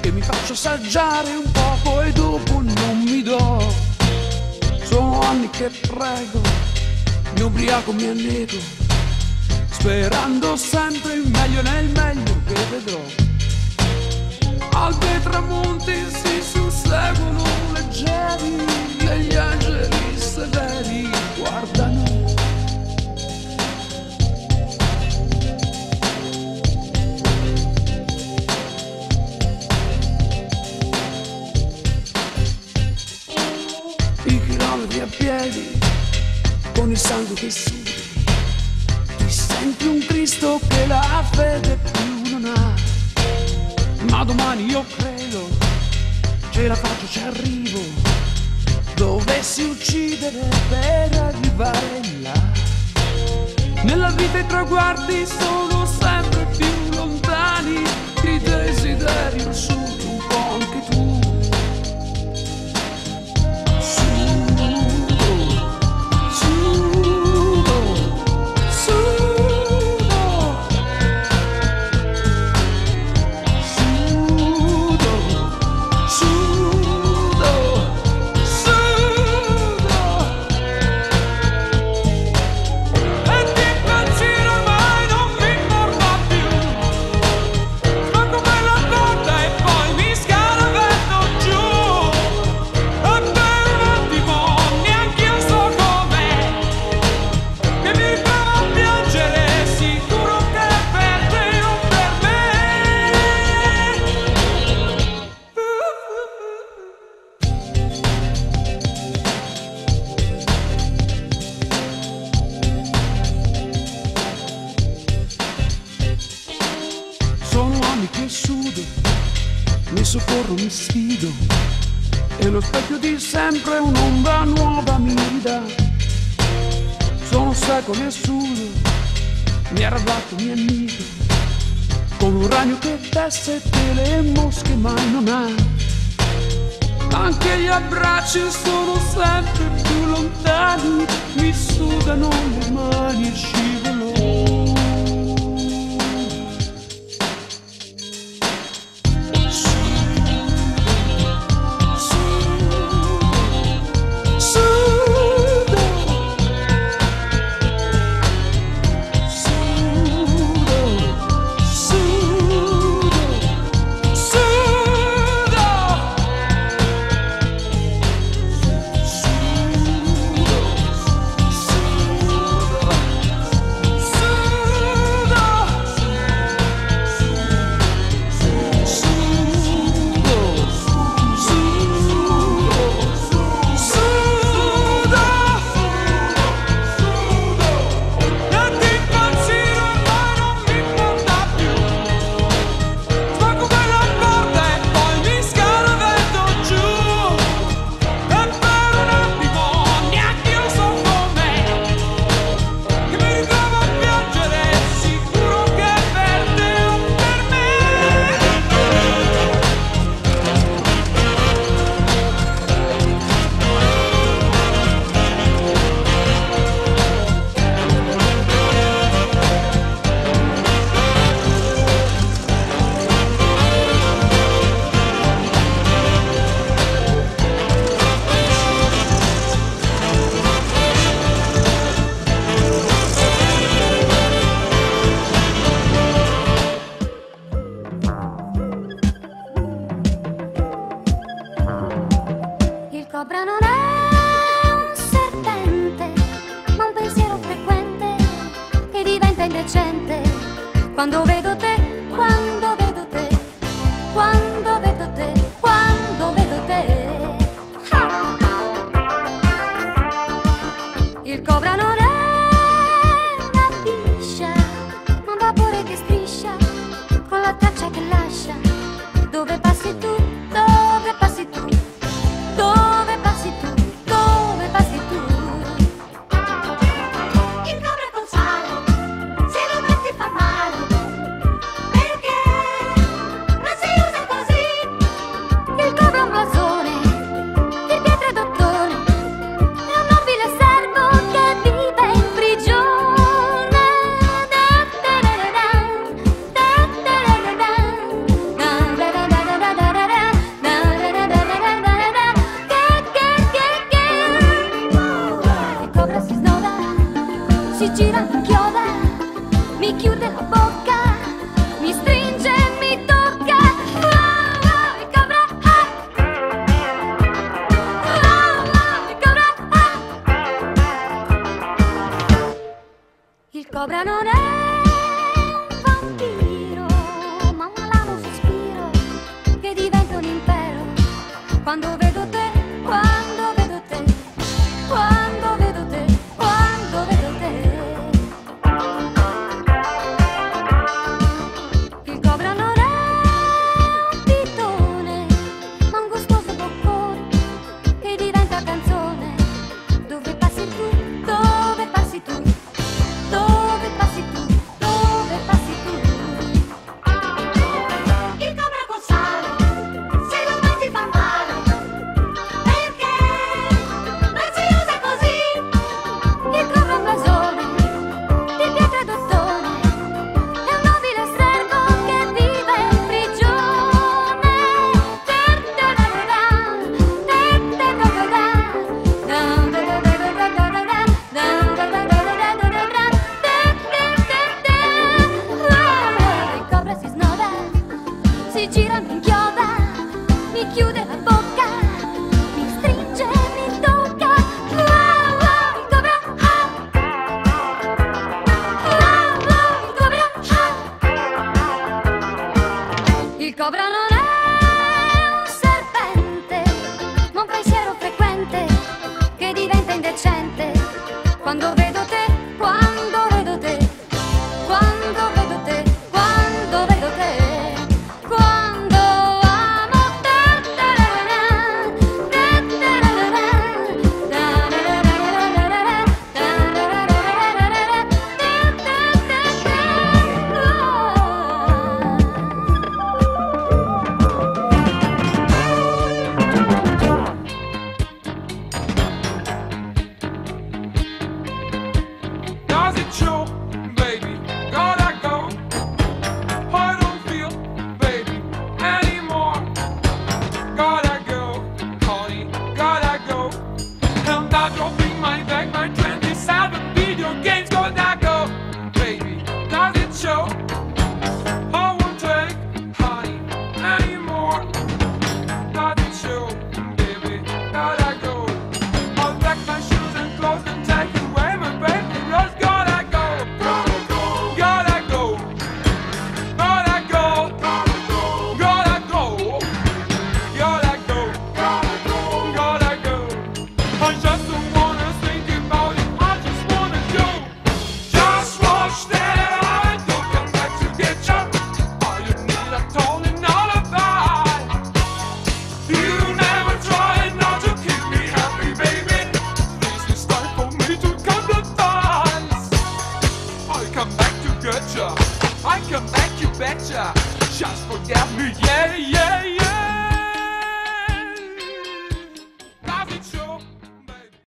che mi faccio assaggiare un poco e dopo non mi do. Sono anni che prego, mi ubriaco, mi annego, sperando sempre il meglio nel meglio che vedrò. Albi e tramonti si susseguono leggeri e gli angeli severi guardano. A piedi, con il sangue che sudi, ti senti un Cristo che la fede più non ha. Ma domani io credo, ce la faccio, ci arrivo. Dovessi uccidere per arrivare là. Nella vita i traguardi sono sempre più lontani, ti desiderio su un po' anche tu. Che sudo, mi soccorro, mi sfido e lo specchio di sempre un'ombra nuova mi ridà. Sono secoli e sudo, mi arrabbiato, mi annido con un ragno che tesse tele e mosche mai non ha. Anche gli abbracci sono sempre più lontani, mi sudano le mani e scivolo. Cobra non è un serpente, ma un pensiero frequente che diventa indecente quando vedo te, quando vedo te, quando vedo te, quando vedo te. Il cobra non è una biscia, ma un vapore che striscia con la traccia che lascia. Dove passi tu, dove passi tu, dove passi tu, dove passi tu. gira, mi inchioda, mi chiude la bocca, mi stringe e mi tocca. Il cobra, il cobra, il cobra non è un vampiro, ma un malamo sospiro che diventa un impero quando vedo te, quando vedo te, quando vedo te, quando vedo te. Il cobra non è un pitone, ma un gustoso boccone che diventa canzone. Dove passi tu, dove passi tu, dove passi tu, dove passi tu. Il cobra col sale, se lo mangi fa male, perché non si usa così. Il cobra è un blasone di pietra e d'ottone, è un nobile servo che vive in prigione. Il cobra si snoda, si gira, mi inchioda, mi chiude la bocca, mi stringe e mi tocca. Il cobra, il cobra non è un serpente, ma un pensiero frequente che diventa indecente quando vedo te, quando vedo te, quando vedo te, quando vedo te, quando amo te. Does it show, baby? Gotta go. I don't feel, baby, anymore. Gotta go, honey, gotta go. I'm not dropping my bag, my 27 video games. Gotta go, baby. Does it show? I won't take, honey, anymore. Does it show, baby? Gotta go. I'll pack my shoes and clothes and take away my baby rose. Gotta go, gotta go, gotta go, gotta go, gotta go, gotta go, gotta go, gotta go. I just don't want